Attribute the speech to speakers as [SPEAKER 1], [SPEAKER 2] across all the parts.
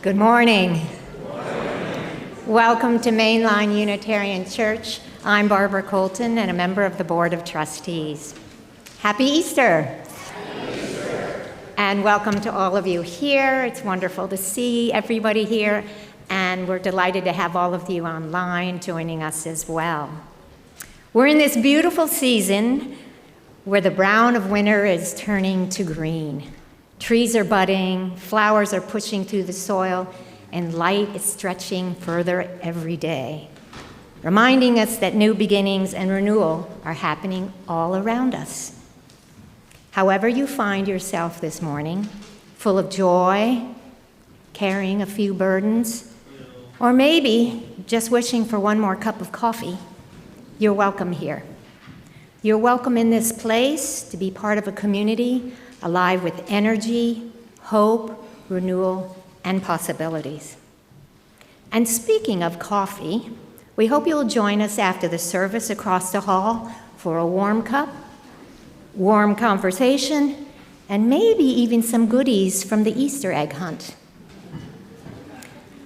[SPEAKER 1] Good morning. Welcome to Mainline Unitarian Church. I'm Barbara Colton and a member of the Board of Trustees. Happy Easter.
[SPEAKER 2] Happy Easter.
[SPEAKER 1] And welcome to all of you here. It's wonderful to see everybody here, and we're delighted to have all of you online joining us as well. We're in this beautiful season where the brown of winter is turning to green. Trees are budding, flowers are pushing through the soil, and light is stretching further every day, reminding us that new beginnings and renewal are happening all around us. However you find yourself this morning, full of joy, carrying a few burdens, or maybe just wishing for one more cup of coffee, you're welcome here. You're welcome in this place to be part of a community alive with energy, hope, renewal, and possibilities. And speaking of coffee, we hope you'll join us after the service across the hall for a warm cup, warm conversation, and maybe even some goodies from the Easter egg hunt.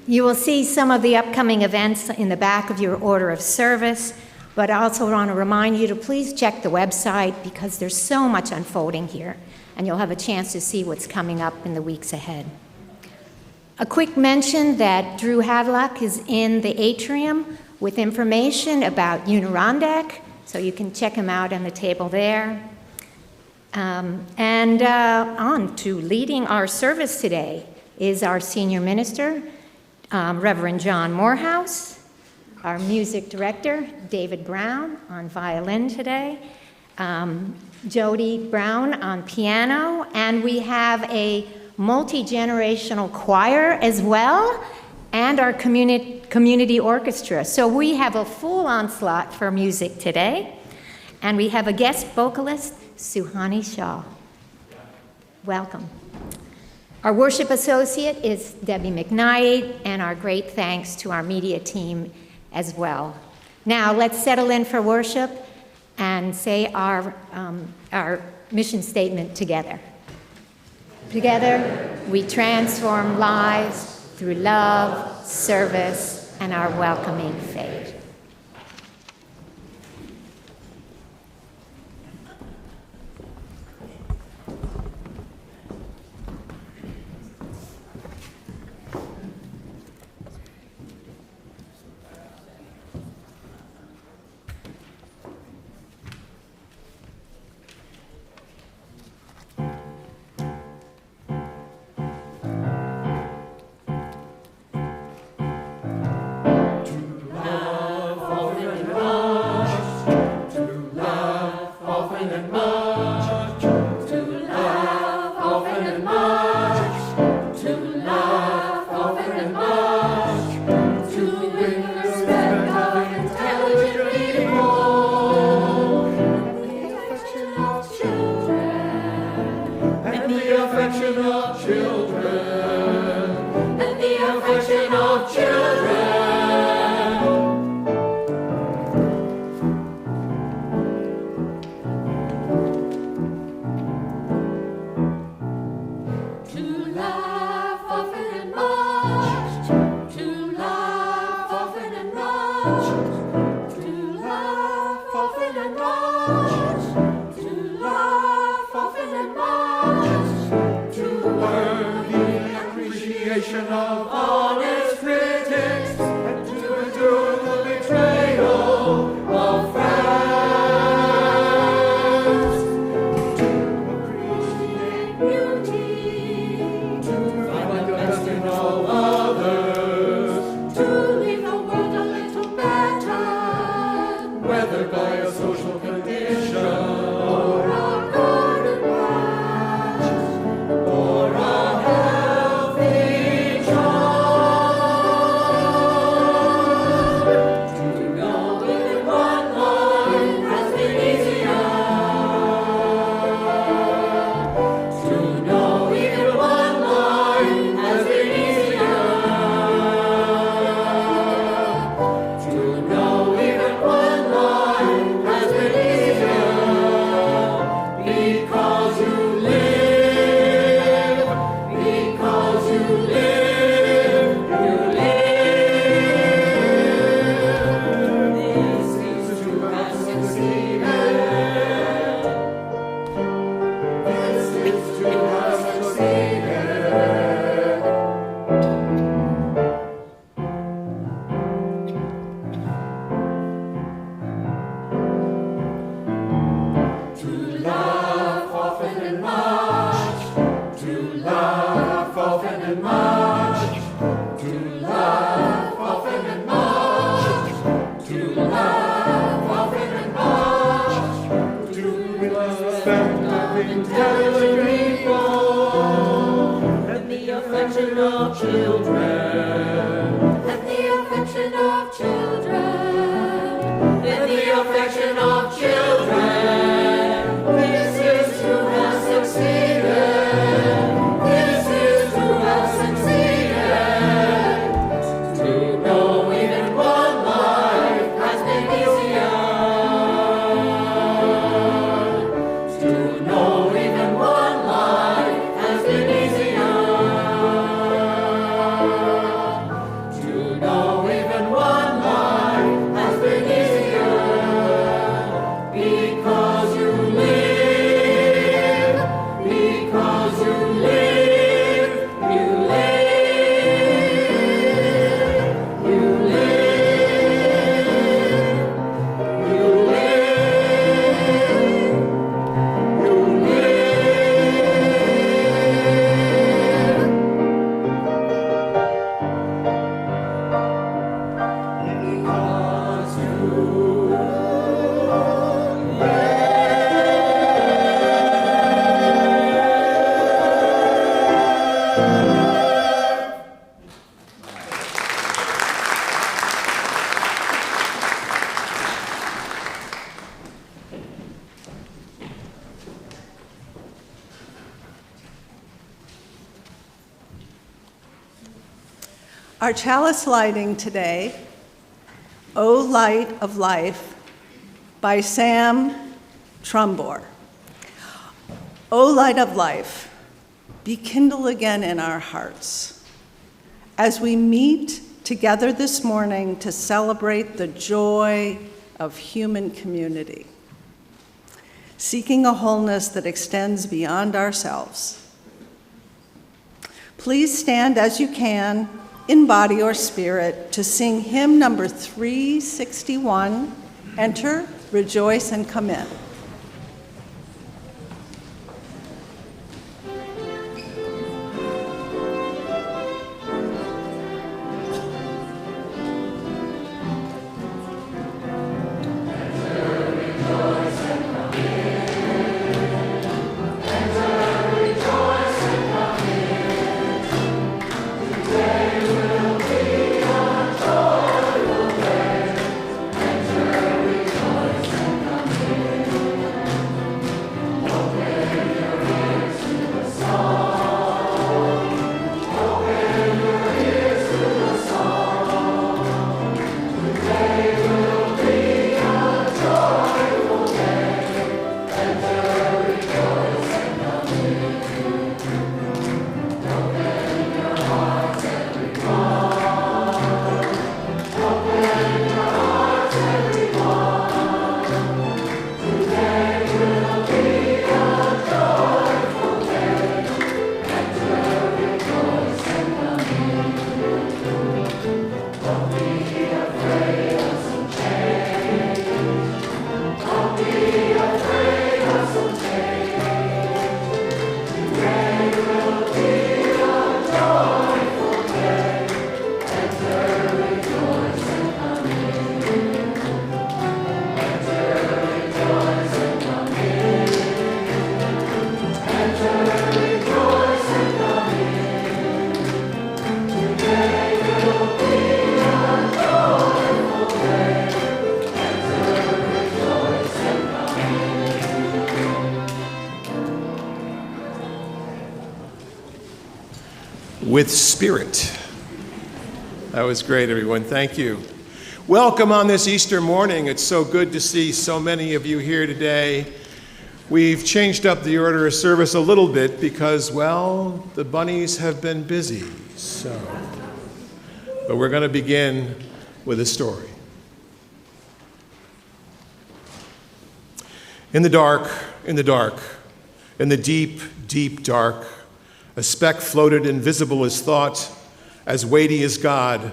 [SPEAKER 1] You will see some of the upcoming events in the back of your order of service, but I also want to remind you to please check the website because there's so much unfolding here, and you'll have a chance to see what's coming up in the weeks ahead. A quick mention that Drew Hadlock is in the atrium with information about Unirondack, so you can check him out on the table there. On to leading our service today is our senior minister, Reverend John Morehouse, our music director, David Brown, on violin today, Jody Brown on piano, and we have a multi-generational choir as well, and our community orchestra. So we have a full onslaught for music today, and we have a guest vocalist, Suhani Shah. Welcome. Our worship associate is Debbie McKnight, and our great thanks to our media team as well. Now let's settle in for worship and say our mission statement together. Together, we transform lives through love, service, and our welcoming faith.
[SPEAKER 3] To know even one line has been easier.
[SPEAKER 2] intelligent people, and the affection of children, and the affection of children, and the affection of children. This is to have succeeded. This is to have succeeded. To know even one life has been easier. To know even one life has been easier. To know even one life has been easier. Because you live, because you live, you live, you live, you live, you
[SPEAKER 3] Our chalice lighting today, O Light of Life, by Sam Trumbore. O Light of Life, be kindled again in our hearts as we meet together this morning to celebrate the joy of human community, seeking a wholeness that extends beyond ourselves. Please stand as you can, in body or spirit, to sing hymn number 361, Enter, Rejoice, and Come In.
[SPEAKER 4] With spirit. That was great, everyone. Thank you. Welcome on this Easter morning. It's so good to see so many of you here today. We've changed up the order of service a little bit because, well, the bunnies have been busy. But we're going to begin with a story. In the dark, in the dark, in the deep, deep dark, a speck floated invisible as thought, as weighty as God.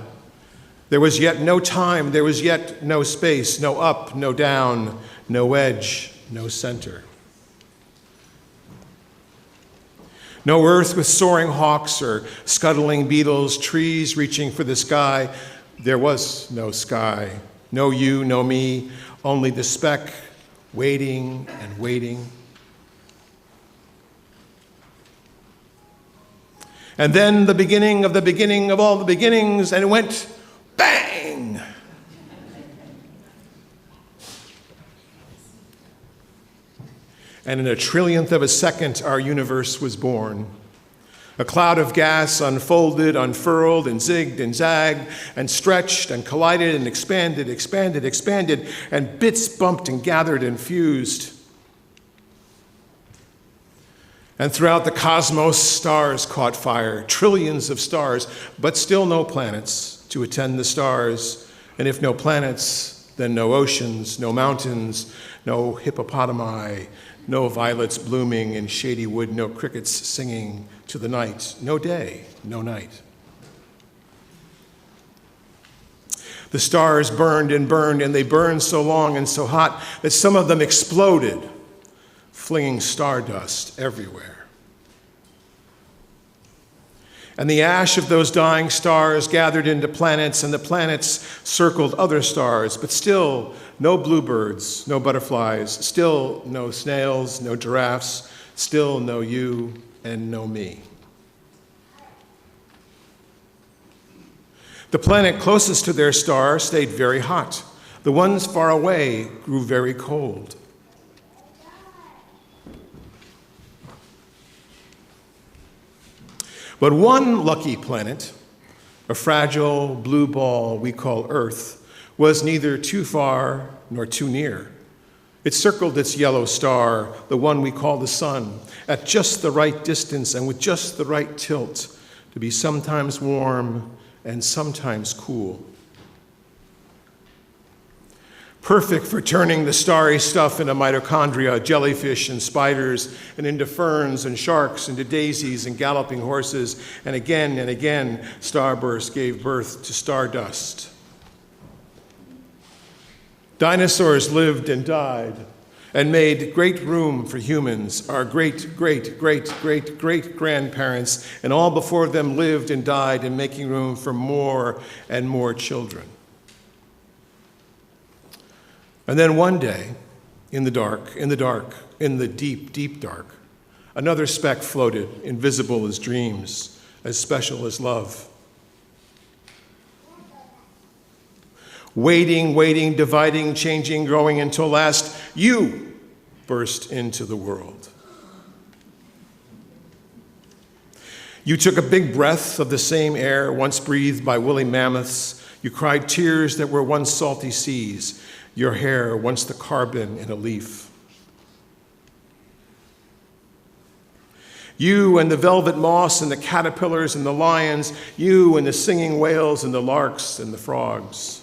[SPEAKER 4] There was yet no time, there was yet no space, no up, no down, no edge, no center. No earth with soaring hawks or scuttling beetles, trees reaching for the sky. There was no sky, no you, no me, only the speck waiting and waiting. And then the beginning of all the beginnings, and it went bang! And in a trillionth of a second, our universe was born. A cloud of gas unfolded, unfurled, and zigged and zagged, and stretched and collided and expanded, and bits bumped and gathered and fused. And throughout the cosmos, stars caught fire, trillions of stars, but still no planets to attend the stars. And if no planets, then no oceans, no mountains, no hippopotami, no violets blooming in shady wood, no crickets singing to the night, no day, no night. The stars burned, and they burned so long and so hot that some of them exploded, flinging stardust everywhere. And the ash of those dying stars gathered into planets, and the planets circled other stars, but still no bluebirds, no butterflies, still no snails, no giraffes, still no you and no me. The planet closest to their star stayed very hot. The ones far away grew very cold. But one lucky planet, a fragile blue ball we call Earth, was neither too far nor too near. It circled its yellow star, the one we call the sun, at just the right distance and with just the right tilt to be sometimes warm and sometimes cool. Perfect for turning the starry stuff into mitochondria, jellyfish and spiders, and into ferns and sharks, into daisies and galloping horses, and again, starburst gave birth to stardust. Dinosaurs lived and died and made great room for humans, our great-great-great-great-great-grandparents, and all before them lived and died in making room for more and more children. And then one day, in the deep, deep dark, another speck floated, invisible as dreams, as special as love. Waiting, dividing, changing, growing until last, you burst into the world. You took a big breath of the same air once breathed by woolly mammoths. You cried tears that were once salty seas, your hair once the carbon in a leaf. You and the velvet moss and the caterpillars and the lions, you and the singing whales and the larks and the frogs.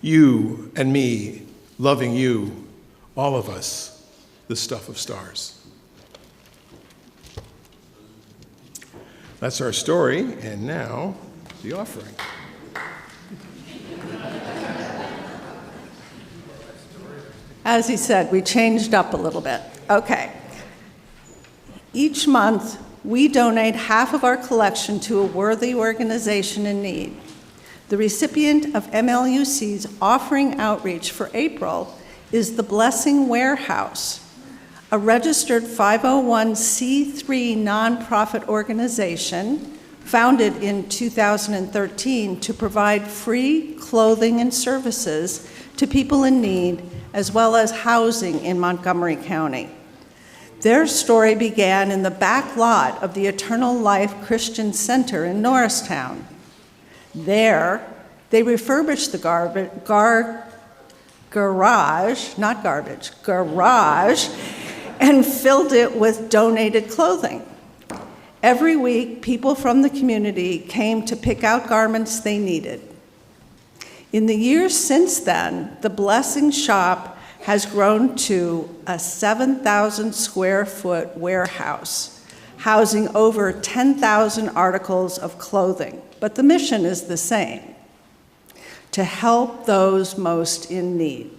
[SPEAKER 4] You and me, loving you, all of us, the stuff of stars. That's our story, and now the offering.
[SPEAKER 3] As he said, we changed up a little bit. Okay. Each month, we donate half of our collection to a worthy organization in need. The recipient of MLUC's offering outreach for April is the Blessing Warehouse, a registered 501c3 nonprofit organization founded in 2013 to provide free clothing and services to people in need, as well as housing in Montgomery County. Their story began in the back lot of the Eternal Life Christian Center in Norristown. There, they refurbished the garage, and filled it with donated clothing. Every week, people from the community came to pick out garments they needed. In the years since then, the Blessing Shop has grown to a 7,000 square foot warehouse, housing over 10,000 articles of clothing. But the mission is the same: to help those most in need.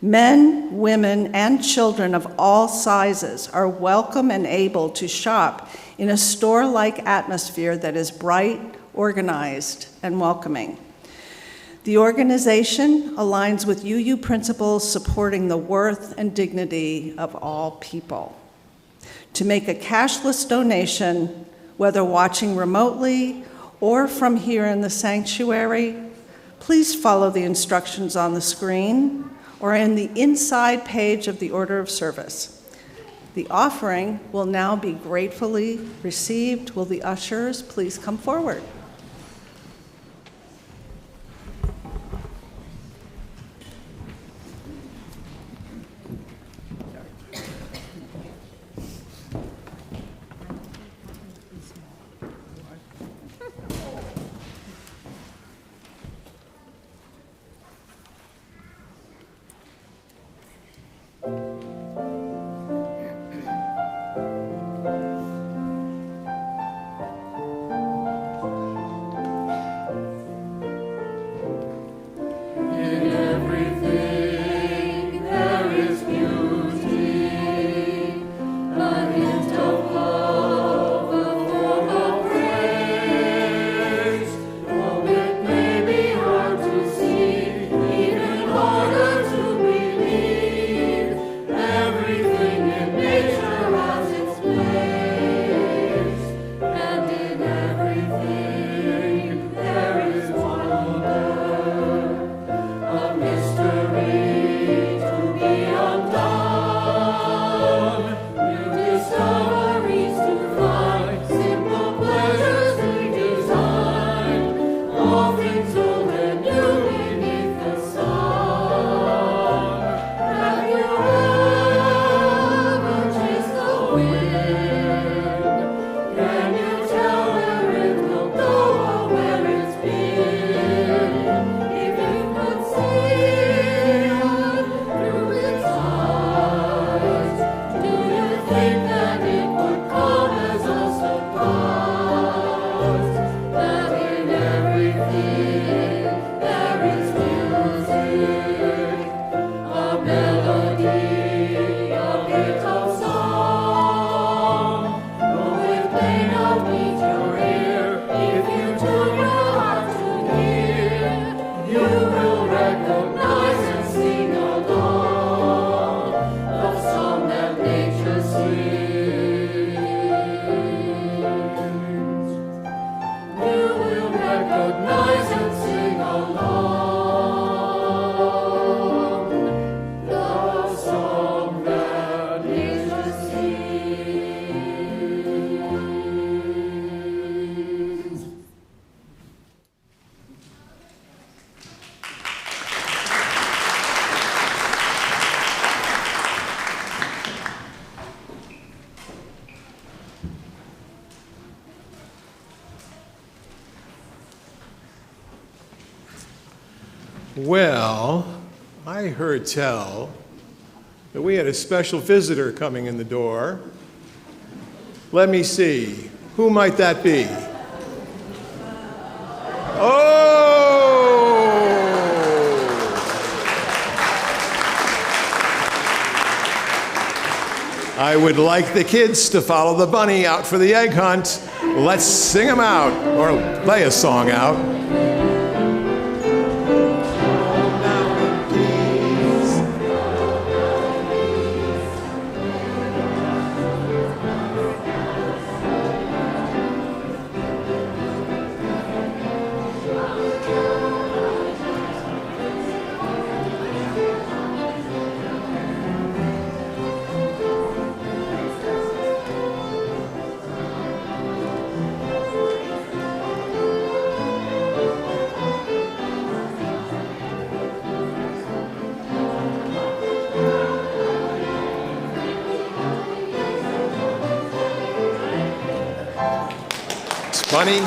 [SPEAKER 3] Men, women, and children of all sizes are welcome and able to shop in a store-like atmosphere that is bright, organized, and welcoming. The organization aligns with UU principles supporting the worth and dignity of all people. to make a cashless donation, whether watching remotely or from here in the sanctuary, please follow the instructions on the screen or in the inside page of the order of service. The offering will now be gratefully received. Will the ushers please come forward?
[SPEAKER 4] Well, I heard tell that we had a special visitor coming in the door. Let me see. Who might that be? Oh! I would like the kids to follow the bunny out for the egg hunt. Let's sing them out, or play a song out. Bunny,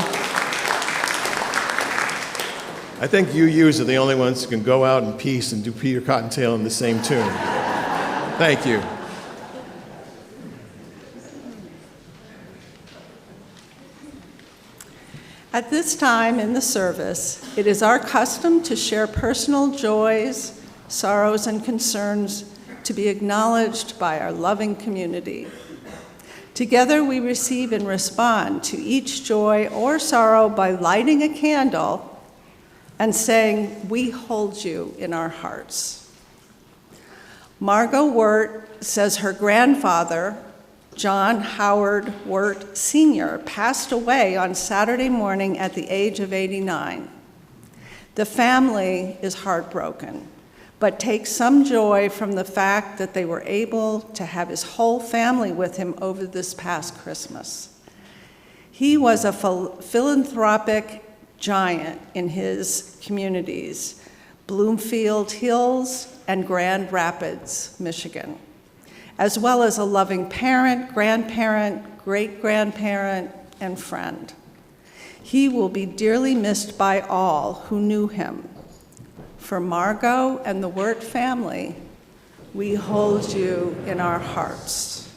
[SPEAKER 4] I think you are the only ones who can go out in peace and do Peter Cottontail in the same tune. Thank you.
[SPEAKER 3] At this time in the service, it is our custom to share personal joys, sorrows, and concerns to be acknowledged by our loving community. Together, we receive and respond to each joy or sorrow by lighting a candle and saying, "We hold you in our hearts." Margot Wirt says her grandfather, John Howard Wirt Sr., passed away on Saturday morning at the age of 89. The family is heartbroken, but takes some joy from the fact that they were able to have his whole family with him over this past Christmas. He was a philanthropic giant in his communities, Bloomfield Hills and Grand Rapids, Michigan, as well as a loving parent, grandparent, great-grandparent, and friend. He will be dearly missed by all who knew him. For Margot and the Wirt family, we hold you in our hearts.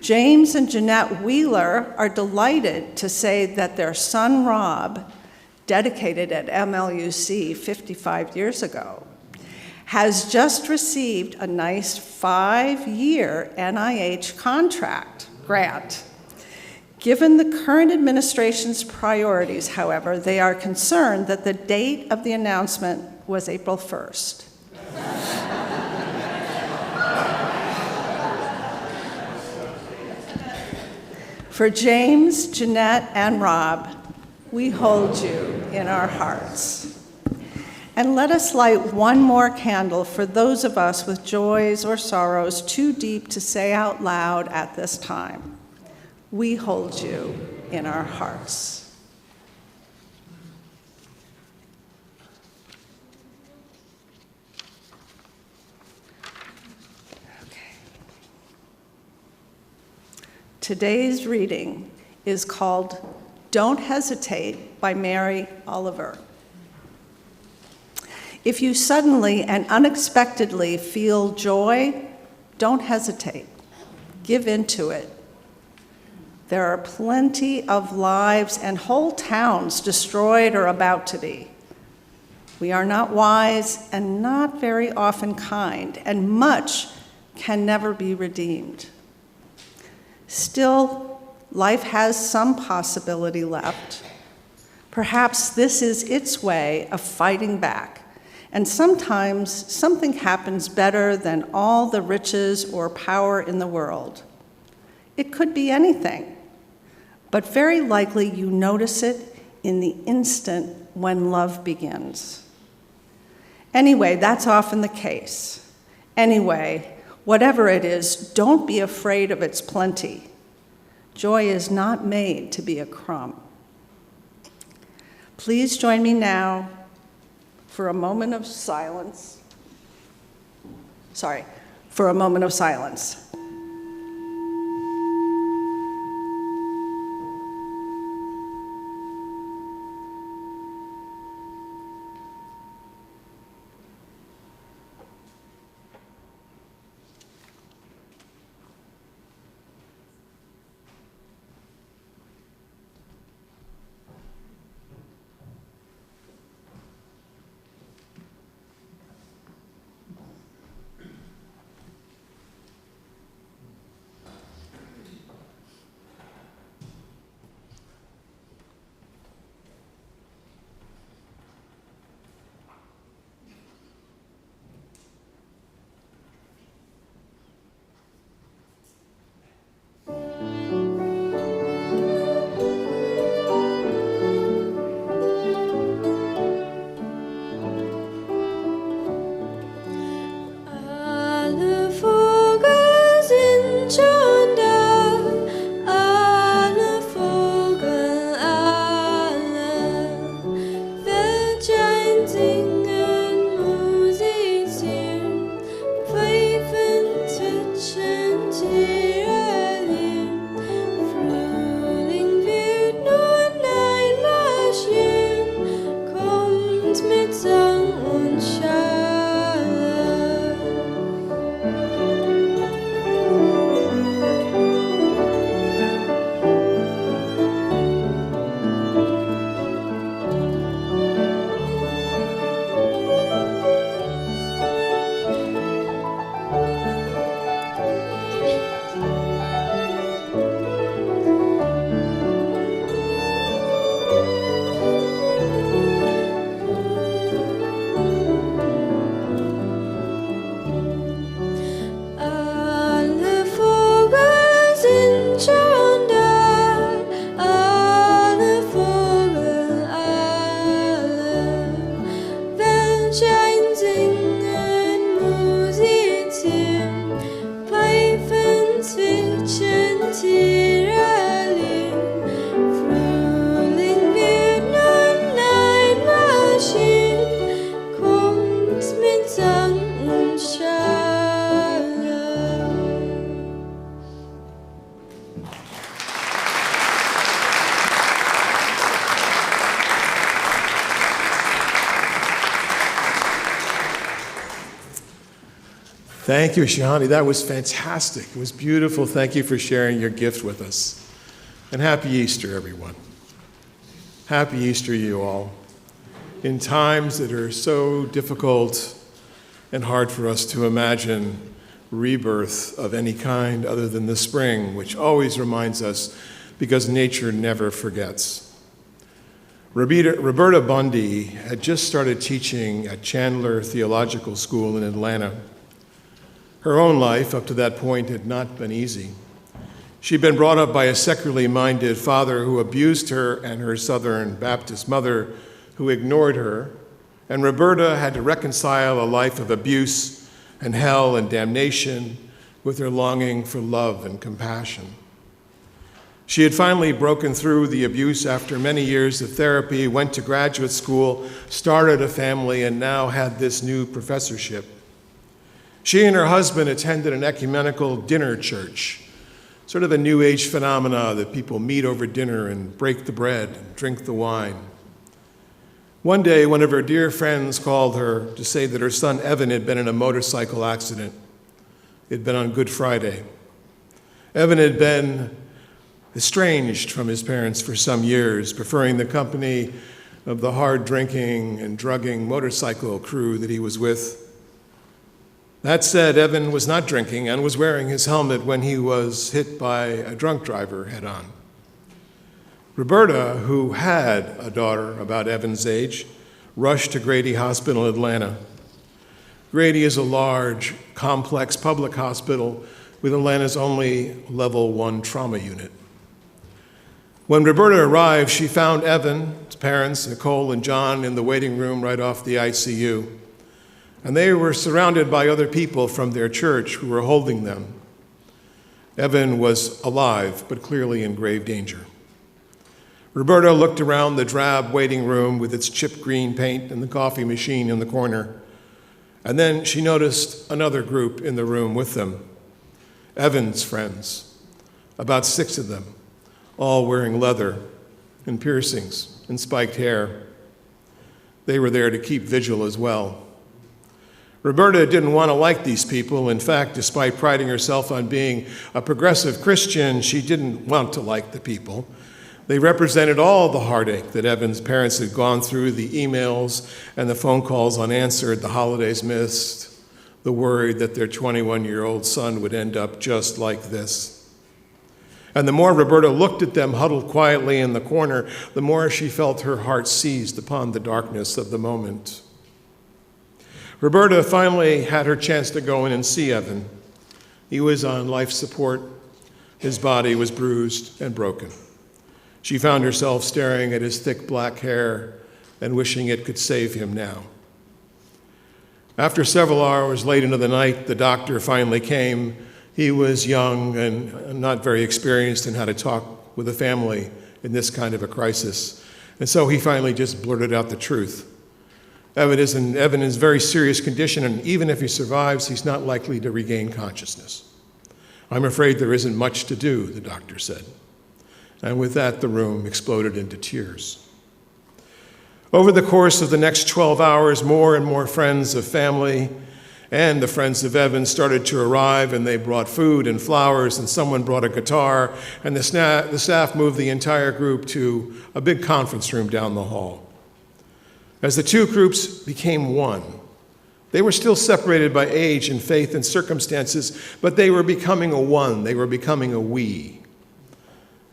[SPEAKER 3] James and Jeanette Wheeler are delighted to say that their son Rob, dedicated at MLUC 55 years ago, has just received a nice 5-year NIH grant. Given the current administration's priorities, however, they are concerned that the date of the announcement was April 1st. For James, Jeanette, and Rob, we hold you in our hearts. And let us light one more candle for those of us with joys or sorrows too deep to say out loud at this time. We hold you in our hearts. Okay. Today's reading is called Don't Hesitate by Mary Oliver. If you suddenly and unexpectedly feel joy, don't hesitate. Give into it. There are plenty of lives and whole towns destroyed or about to be. We are not wise and not very often kind, and much can never be redeemed. Still, life has some possibility left. Perhaps this is its way of fighting back. And sometimes something happens better than all the riches or power in the world. It could be anything, but very likely you notice it in the instant when love begins. Anyway, that's often the case. Anyway, whatever it is, don't be afraid of its plenty. Joy is not made to be a crumb. Please join me now for a moment of silence. For a moment of silence.
[SPEAKER 4] Thank you, Shihani. That was fantastic. It was beautiful. Thank you for sharing your gift with us. And happy Easter, everyone. Happy Easter, you all. In times that are so difficult and hard for us to imagine rebirth of any kind other than the spring, which always reminds us because nature never forgets. Roberta Bundy had just started teaching at Chandler Theological School in Atlanta. Her own life up to that point had not been easy. She'd been brought up by a secularly minded father who abused her and her Southern Baptist mother who ignored her, and Roberta had to reconcile a life of abuse and hell and damnation with her longing for love and compassion. She had finally broken through the abuse after many years of therapy, went to graduate school, started a family, and now had this new professorship. She and her husband attended an ecumenical dinner church, sort of a New Age phenomena that people meet over dinner and break the bread and drink the wine. One day, one of her dear friends called her to say that her son Evan had been in a motorcycle accident. It had been on Good Friday. Evan had been estranged from his parents for some years, preferring the company of the hard-drinking and drugging motorcycle crew that he was with. That said, Evan was not drinking and was wearing his helmet when he was hit by a drunk driver head-on. Roberta, who had a daughter about Evan's age, rushed to Grady Hospital in Atlanta. Grady is a large, complex public hospital with Atlanta's only level 1 trauma unit. When Roberta arrived, she found Evan's parents, Nicole and John, in the waiting room right off the ICU. And they were surrounded by other people from their church who were holding them. Evan was alive, but clearly in grave danger. Roberta looked around the drab waiting room with its chipped green paint and the coffee machine in the corner. And then she noticed another group in the room with them, Evan's friends, about 6 of them, all wearing leather and piercings and spiked hair. They were there to keep vigil as well. Roberta didn't want to like these people. In fact, despite priding herself on being a progressive Christian, she didn't want to like the people. They represented all the heartache that Evan's parents had gone through, the emails and the phone calls unanswered, the holidays missed, the worry that their 21-year-old son would end up just like this. And the more Roberta looked at them huddled quietly in the corner, the more she felt her heart seized upon the darkness of the moment. Roberta finally had her chance to go in and see Evan. He was on life support. His body was bruised and broken. She found herself staring at his thick black hair and wishing it could save him now. After several hours late into the night, the doctor finally came. He was young and not very experienced in how to talk with a family in this kind of a crisis. And so he finally just blurted out the truth. Evan is in very serious condition, and even if he survives, he's not likely to regain consciousness. I'm afraid there isn't much to do, the doctor said. And with that, the room exploded into tears. Over the course of the next 12 hours, more and more friends of family and the friends of Evan started to arrive, and they brought food and flowers, and someone brought a guitar, and the staff moved the entire group to a big conference room down the hall. As the two groups became one, they were still separated by age and faith and circumstances, but they were becoming a one. They were becoming a we.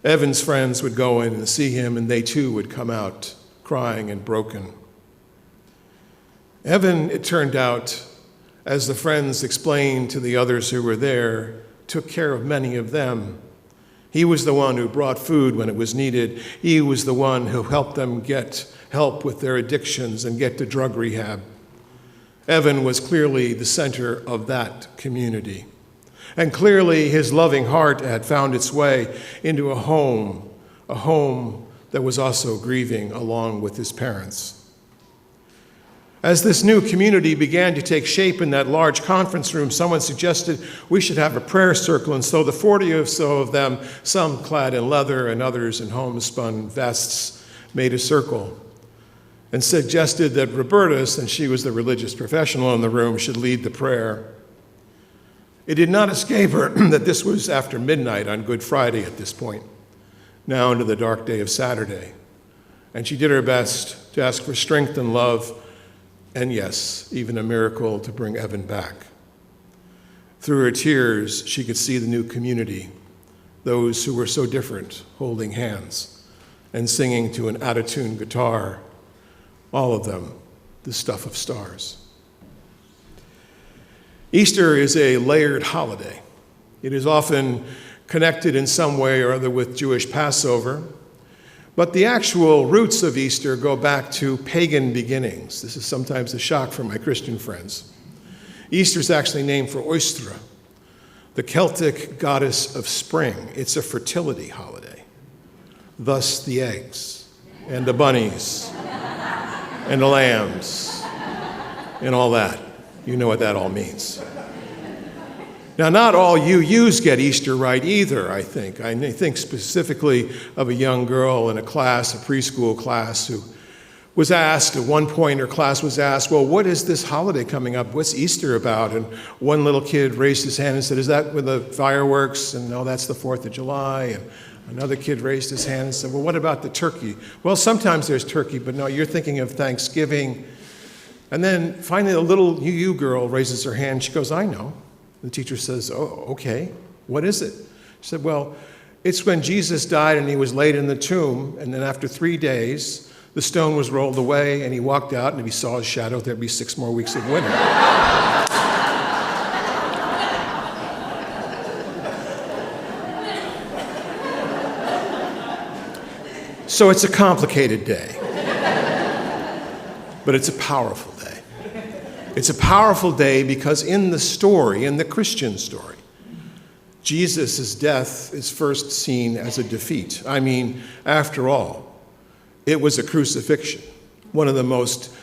[SPEAKER 4] Evan's friends would go in and see him, and they too would come out crying and broken. Evan, it turned out, as the friends explained to the others who were there, took care of many of them. He was the one who brought food when it was needed. He was the one who helped them get help with their addictions and get to drug rehab. Evan was clearly the center of that community. And clearly his loving heart had found its way into a home that was also grieving along with his parents. As this new community began to take shape in that large conference room, someone suggested we should have a prayer circle, and so the 40 or so of them, some clad in leather and others in homespun vests, made a circle and suggested that Roberta, since she was the religious professional in the room, should lead the prayer. It did not escape her that this was after midnight on Good Friday at this point, now into the dark day of Saturday. And she did her best to ask for strength and love, and yes, even a miracle to bring Evan back. Through her tears, she could see the new community, those who were so different, holding hands and singing to an out-of-tune guitar, all of them the stuff of stars. Easter is a layered holiday. It is often connected in some way or other with Jewish Passover, but the actual roots of Easter go back to pagan beginnings. This is sometimes a shock for my Christian friends. Easter is actually named for Orchestra, the Celtic goddess of spring. It's a fertility holiday. Thus the eggs and the bunnies and the lambs and all that. You know what that all means. Now, not all UUs get Easter right either, I think. I think specifically of a young girl in a class, a preschool class, who was asked, at one point her class was asked, well, what is this holiday coming up? What's Easter about? And one little kid raised his hand and said, is that with the fireworks? And no, that's the 4th of July. And another kid raised his hand and said, well, what about the turkey? Well, sometimes there's turkey, but no, you're thinking of Thanksgiving. And then finally, a little UU girl raises her hand. She goes, I know. The teacher says, oh, okay. What is it? She said, well, it's when Jesus died and he was laid in the tomb. And then after 3 days, the stone was rolled away and he walked out, and if he saw his shadow, there'd be 6 more weeks of winter. So it's a complicated day, but it's a powerful day. It's a powerful day because in the story, in the Christian story, Jesus' death is first seen as a defeat. I mean, after all, it was a crucifixion, one of the most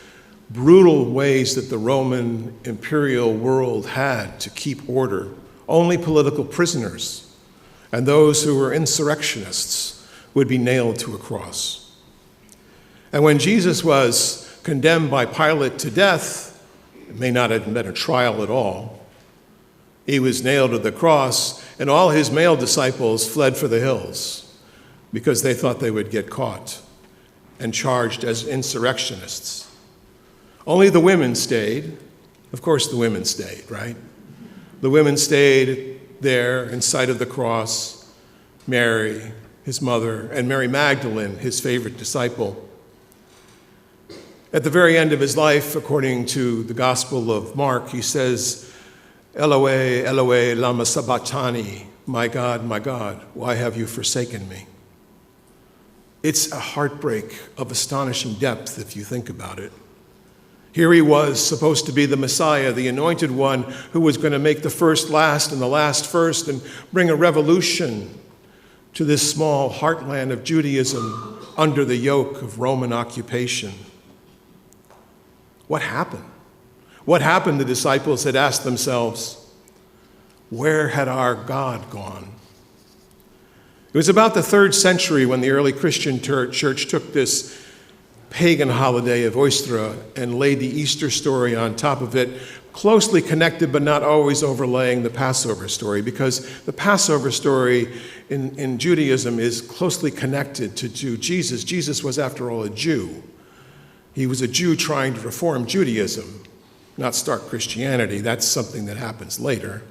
[SPEAKER 4] brutal ways that the Roman imperial world had to keep order. Only political prisoners and those who were insurrectionists would be nailed to a cross. And when Jesus was condemned by Pilate to death, it may not have been a trial at all, he was nailed to the cross, and all his male disciples fled for the hills because they thought they would get caught and charged as insurrectionists. Only the women stayed. Of course, the women stayed, right? The women stayed there in sight of the cross, Mary, his mother, and Mary Magdalene, his favorite disciple. At the very end of his life, according to the Gospel of Mark, he says, Eloi, Eloi, lama sabachthani, my God, why have you forsaken me? It's a heartbreak of astonishing depth if you think about it. Here he was supposed to be the Messiah, the anointed one who was going to make the first last and the last first and bring a revolution to this small heartland of Judaism under the yoke of Roman occupation. What happened? What happened, the disciples had asked themselves. Where had our God gone? It was about the 3rd century when the early Christian church took this pagan holiday of Orchestra and laid the Easter story on top of it, closely connected but not always overlaying the Passover story, because the Passover story in Judaism is closely connected to Jesus. Jesus was, after all, a Jew. He was a Jew trying to reform Judaism, not start Christianity. That's something that happens later.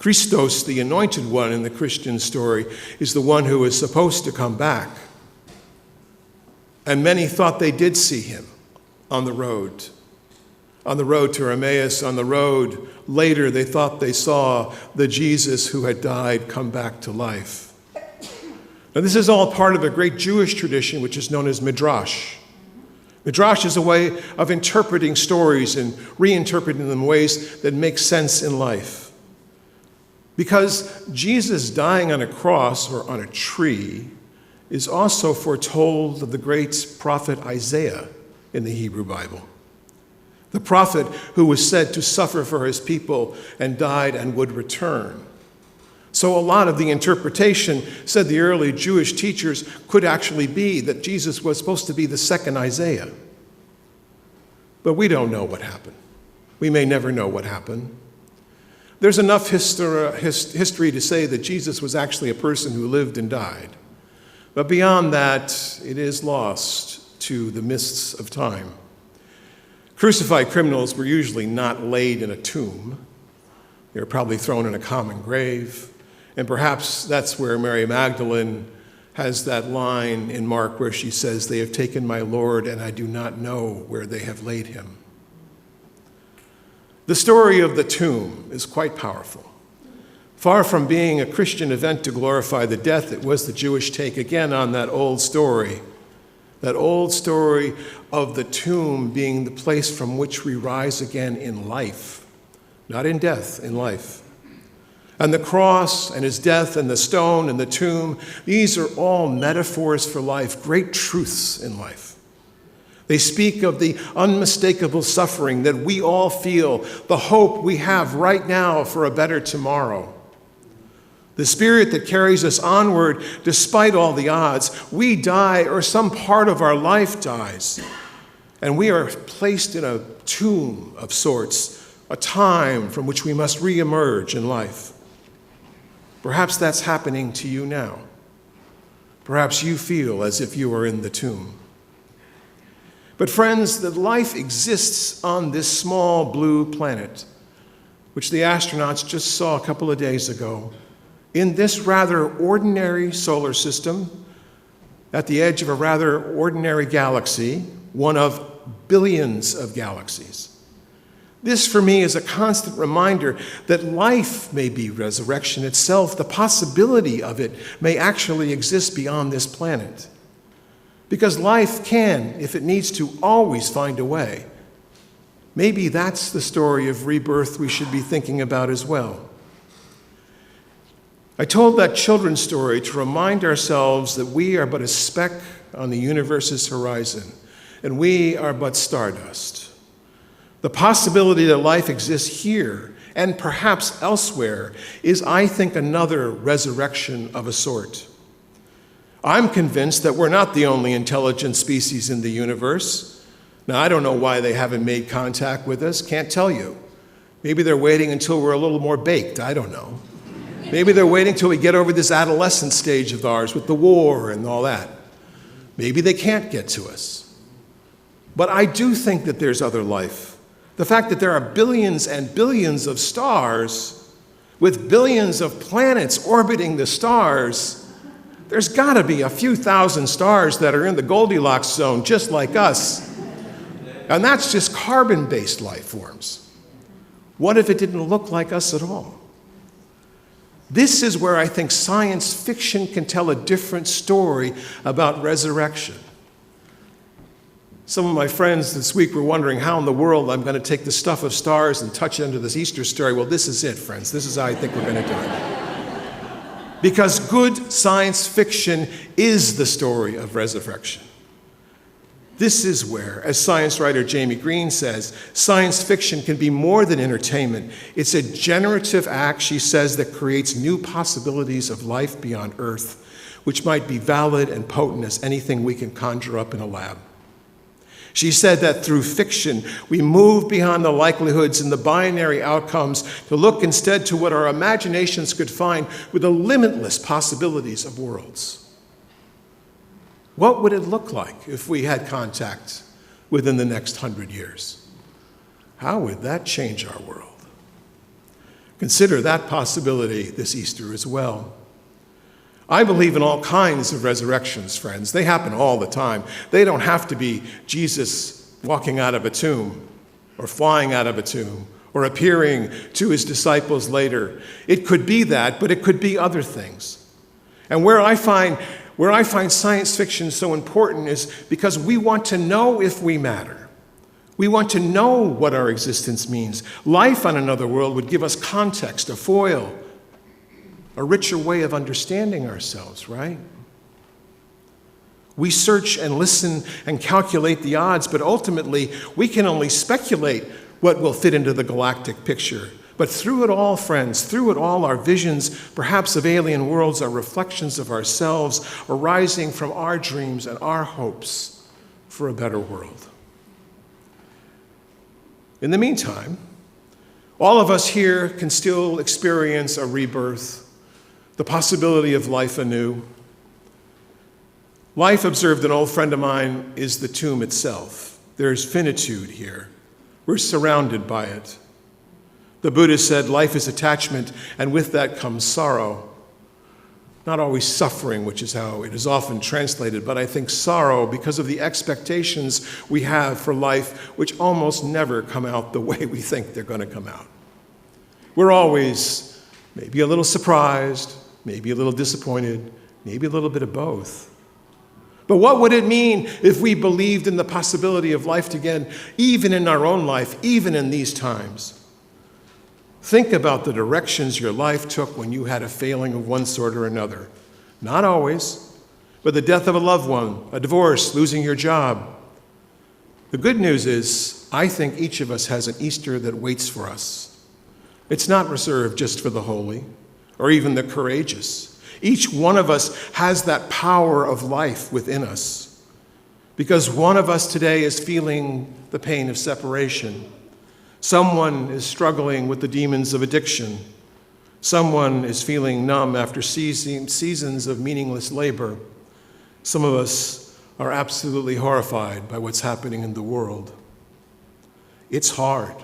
[SPEAKER 4] Christos, the anointed one in the Christian story, is the one who is supposed to come back. And many thought they did see him on the road to Emmaus, on the road. Later, they thought they saw the Jesus who had died come back to life. Now, this is all part of a great Jewish tradition, which is known as Midrash. Midrash is a way of interpreting stories and reinterpreting them in ways that make sense in life. Because Jesus dying on a cross or on a tree is also foretold of the great prophet Isaiah in the Hebrew Bible. The prophet who was said to suffer for his people and died and would return. So a lot of the interpretation, said the early Jewish teachers, could actually be that Jesus was supposed to be the second Isaiah. But we don't know what happened. We may never know what happened. There's enough history to say that Jesus was actually a person who lived and died. But beyond that, it is lost to the mists of time. Crucified criminals were usually not laid in a tomb. They were probably thrown in a common grave. And perhaps that's where Mary Magdalene has that line in Mark where she says, "They have taken my Lord, and I do not know where they have laid him." The story of the tomb is quite powerful. Far from being a Christian event to glorify the death, it was the Jewish take again on that old story of the tomb being the place from which we rise again in life, not in death, in life. And the cross and his death and the stone and the tomb, these are all metaphors for life, great truths in life. They speak of the unmistakable suffering that we all feel, the hope we have right now for a better tomorrow. The spirit that carries us onward despite all the odds. We die or some part of our life dies, and we are placed in a tomb of sorts, a time from which we must reemerge in life. Perhaps that's happening to you now. Perhaps you feel as if you are in the tomb. But friends, that life exists on this small blue planet, which the astronauts just saw a couple of days ago, in this rather ordinary solar system, at the edge of a rather ordinary galaxy, one of billions of galaxies. This, for me, is a constant reminder that life may be resurrection itself. The possibility of it may actually exist beyond this planet. Because life can, if it needs to, always find a way. Maybe that's the story of rebirth we should be thinking about as well. I told that children's story to remind ourselves that we are but a speck on the universe's horizon, and we are but stardust. The possibility that life exists here and perhaps elsewhere is, I think, another resurrection of a sort. I'm convinced that we're not the only intelligent species in the universe. Now, I don't know why they haven't made contact with us, can't tell you. Maybe they're waiting until we're a little more baked, I don't know. Maybe they're waiting till we get over this adolescent stage of ours with the war and all that. Maybe they can't get to us. But I do think that there's other life. The fact that there are billions and billions of stars with billions of planets orbiting the stars, there's got to be a few thousand stars that are in the Goldilocks zone just like us. And that's just carbon-based life forms. What if it didn't look like us at all? This is where I think science fiction can tell a different story about resurrection. Some of my friends this week were wondering how in the world I'm going to take the stuff of stars and touch it into this Easter story. Well, this is it, friends. This is how I think we're going to do it. Because good science fiction is the story of resurrection. This is where, as science writer Jamie Green says, science fiction can be more than entertainment. It's a generative act, she says, that creates new possibilities of life beyond Earth, which might be valid and potent as anything we can conjure up in a lab. She said that through fiction, we move beyond the likelihoods and the binary outcomes to look instead to what our imaginations could find with the limitless possibilities of worlds. What would it look like if we had contact within the next 100 years? How would that change our world? Consider that possibility this Easter as well. I believe in all kinds of resurrections, friends. They happen all the time. They don't have to be Jesus walking out of a tomb or flying out of a tomb or appearing to his disciples later. It could be that, but it could be other things. And where I find science fiction so important is because we want to know if we matter. We want to know what our existence means. Life on another world would give us context, a foil, a richer way of understanding ourselves, right? We search and listen and calculate the odds, but ultimately we can only speculate what will fit into the galactic picture. But through it all, friends, through it all, our visions, perhaps of alien worlds, are reflections of ourselves arising from our dreams and our hopes for a better world. In the meantime, All of us here can still experience a rebirth, the possibility of life anew. Life, observed an old friend of mine, is the tomb itself. There's finitude here. We're surrounded by it. The Buddha said life is attachment, and with that comes sorrow. Not always suffering, which is how it is often translated, but I think sorrow because of the expectations we have for life, which almost never come out the way we think they're going to come out. We're always maybe a little surprised, maybe a little disappointed, maybe a little bit of both. But what would it mean if we believed in the possibility of life again, even in our own life, even in these times? Think about the directions your life took when you had a failing of one sort or another. Not always, but the death of a loved one, a divorce, losing your job. The good news is, I think each of us has an Easter that waits for us. It's not reserved just for the holy or even the courageous. Each one of us has that power of life within us, because one of us today is feeling the pain of separation. Someone is struggling with the demons of addiction. Someone is feeling numb after seasons of meaningless labor. Some of us are absolutely horrified by what's happening in the world. It's hard.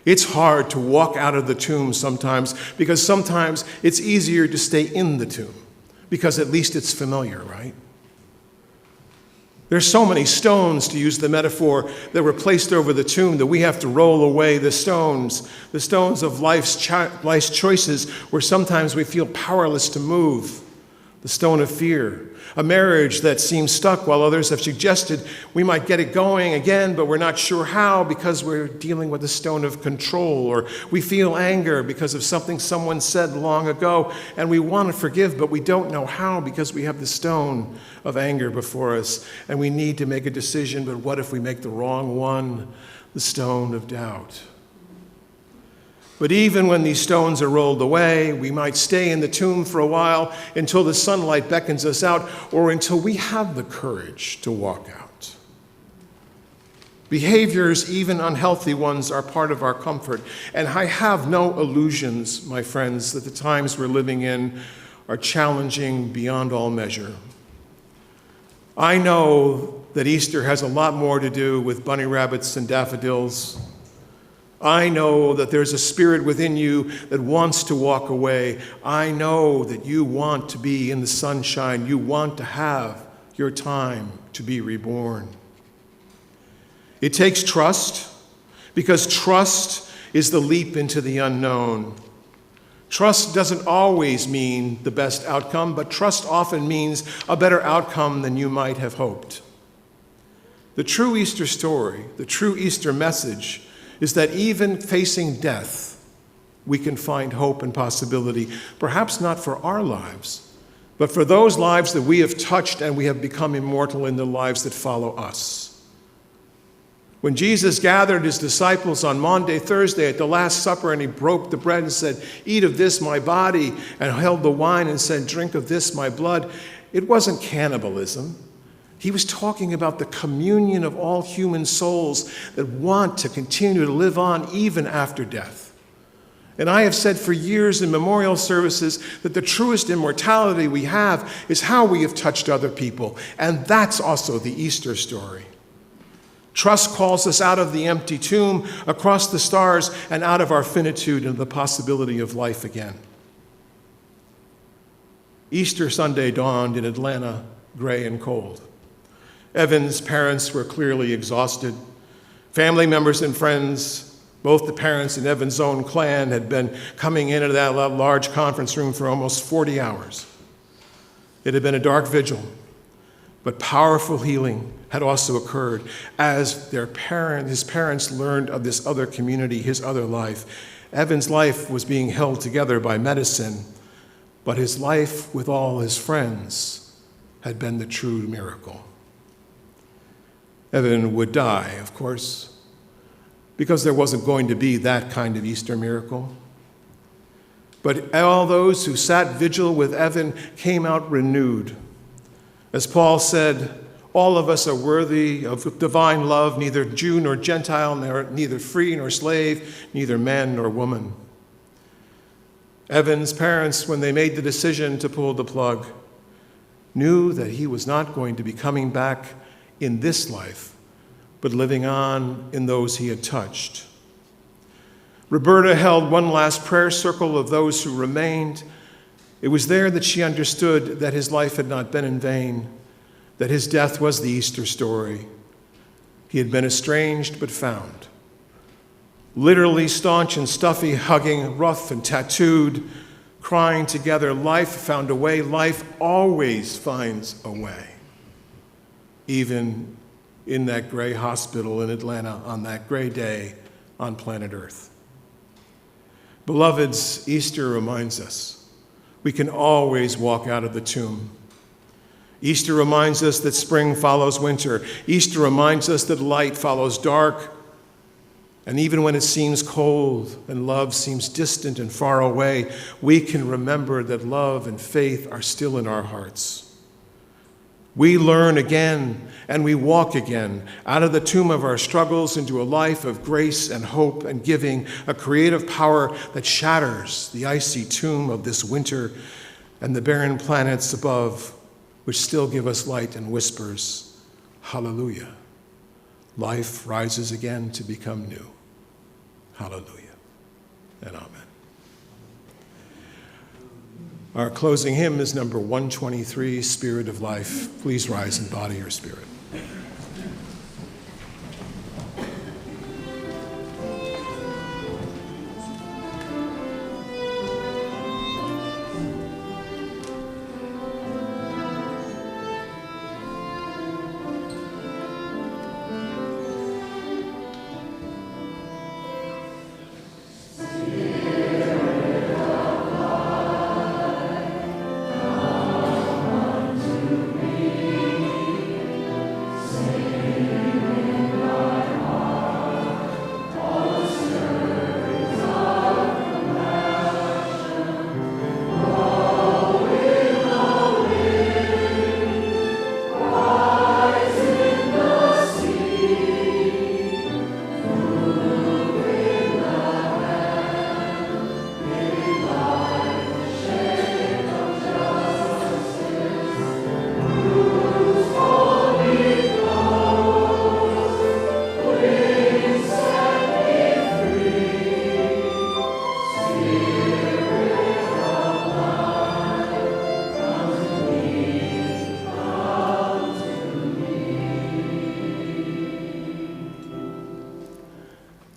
[SPEAKER 4] It's hard to walk out of the tomb sometimes, because sometimes it's easier to stay in the tomb, because at least it's familiar, right? There's so many stones, to use the metaphor, that were placed over the tomb that we have to roll away the stones of life's choices, where sometimes we feel powerless to move. The stone of fear, a marriage that seems stuck while others have suggested we might get it going again, but we're not sure how because we're dealing with the stone of control, or we feel anger because of something someone said long ago, and we want to forgive, but we don't know how because we have the stone of anger before us, and we need to make a decision, but what if we make the wrong one? The stone of doubt. But even when these stones are rolled away, we might stay in the tomb for a while until the sunlight beckons us out, or until we have the courage to walk out. Behaviors, even unhealthy ones, are part of our comfort. And I have no illusions, my friends, that the times we're living in are challenging beyond all measure. I know that Easter has a lot more to do with bunny rabbits and daffodils. I know that there's a spirit within you that wants to walk away. I know that you want to be in the sunshine. You want to have your time to be reborn. It takes trust, because trust is the leap into the unknown. Trust doesn't always mean the best outcome, but trust often means a better outcome than you might have hoped. The true Easter story, the true Easter message, is that even facing death, we can find hope and possibility, perhaps not for our lives, but for those lives that we have touched and we have become immortal in the lives that follow us. When Jesus gathered his disciples on Maundy Thursday at the Last Supper, and he broke the bread and said, "Eat of this, my body," and held the wine and said, "Drink of this, my blood," it wasn't cannibalism. He was talking about the communion of all human souls that want to continue to live on even after death. And I have said for years in memorial services that the truest immortality we have is how we have touched other people. And that's also the Easter story. Trust calls us out of the empty tomb, across the stars, and out of our finitude and the possibility of life again. Easter Sunday dawned in Atlanta, gray and cold. Evan's parents were clearly exhausted. Family members and friends, both the parents and Evan's own clan, had been coming into that large conference room for almost 40 hours. It had been a dark vigil, but powerful healing had also occurred as his parents learned of this other community, his other life. Evan's life was being held together by medicine, but his life with all his friends had been the true miracle. Evan would die, of course, because there wasn't going to be that kind of Easter miracle. But all those who sat vigil with Evan came out renewed. As Paul said, All of us are worthy of divine love, neither Jew nor Gentile, neither free nor slave, neither man nor woman. Evan's parents, when they made the decision to pull the plug, knew that he was not going to be coming back in this life, but living on in those he had touched. Roberta held one last prayer circle of those who remained. It was there that she understood that his life had not been in vain, that his death was the Easter story. He had been estranged but found. Literally staunch and stuffy, hugging, rough and tattooed, crying together, life found a way. Life always finds a way. Even in that gray hospital in Atlanta on that gray day on planet Earth. Beloveds, Easter reminds us we can always walk out of the tomb. Easter reminds us that spring follows winter. Easter reminds us that light follows dark. And even when it seems cold and love seems distant and far away, we can remember that love and faith are still in our hearts. We learn again and we walk again out of the tomb of our struggles into a life of grace and hope and giving, a creative power that shatters the icy tomb of this winter and the barren planets above, which still give us light and whispers, hallelujah. Life rises again to become new. Hallelujah and amen. Our closing hymn is number 123, Spirit of Life. Please rise in body or spirit.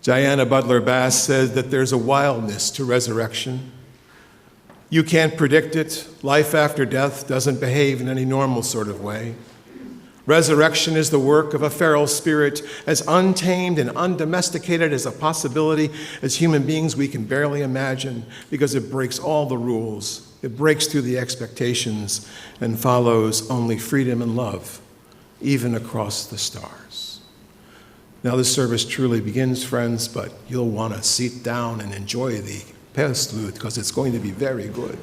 [SPEAKER 4] Diana Butler Bass said that there's a wildness to resurrection. You can't predict it. Life after death doesn't behave in any normal sort of way. Resurrection is the work of a feral spirit, as untamed and undomesticated as a possibility as human beings we can barely imagine, because it breaks all the rules. It breaks through the expectations and follows only freedom and love, even across the stars. Now this service truly begins, friends, but you'll want to sit down and enjoy the Prelude because it's going to be very good.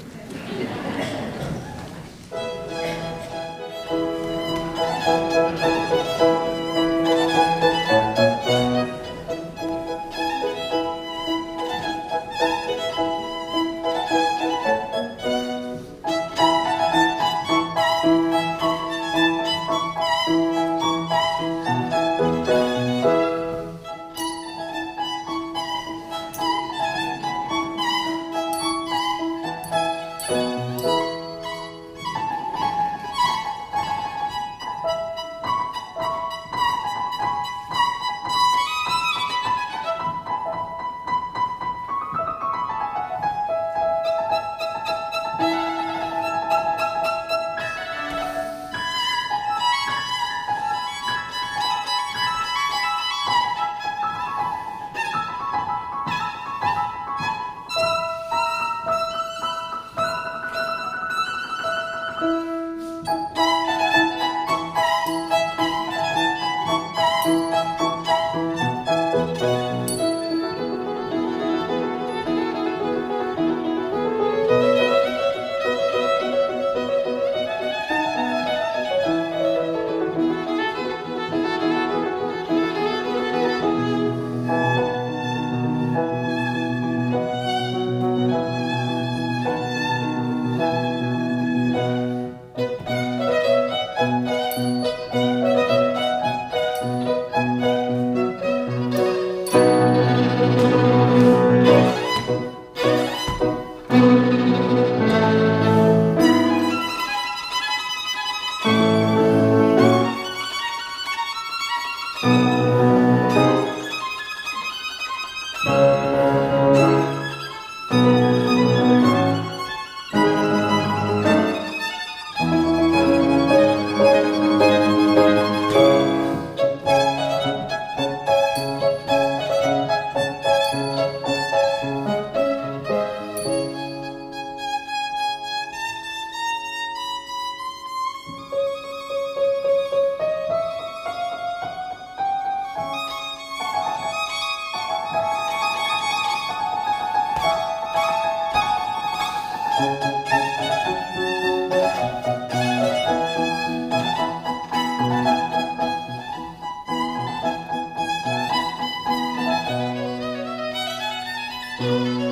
[SPEAKER 2] new.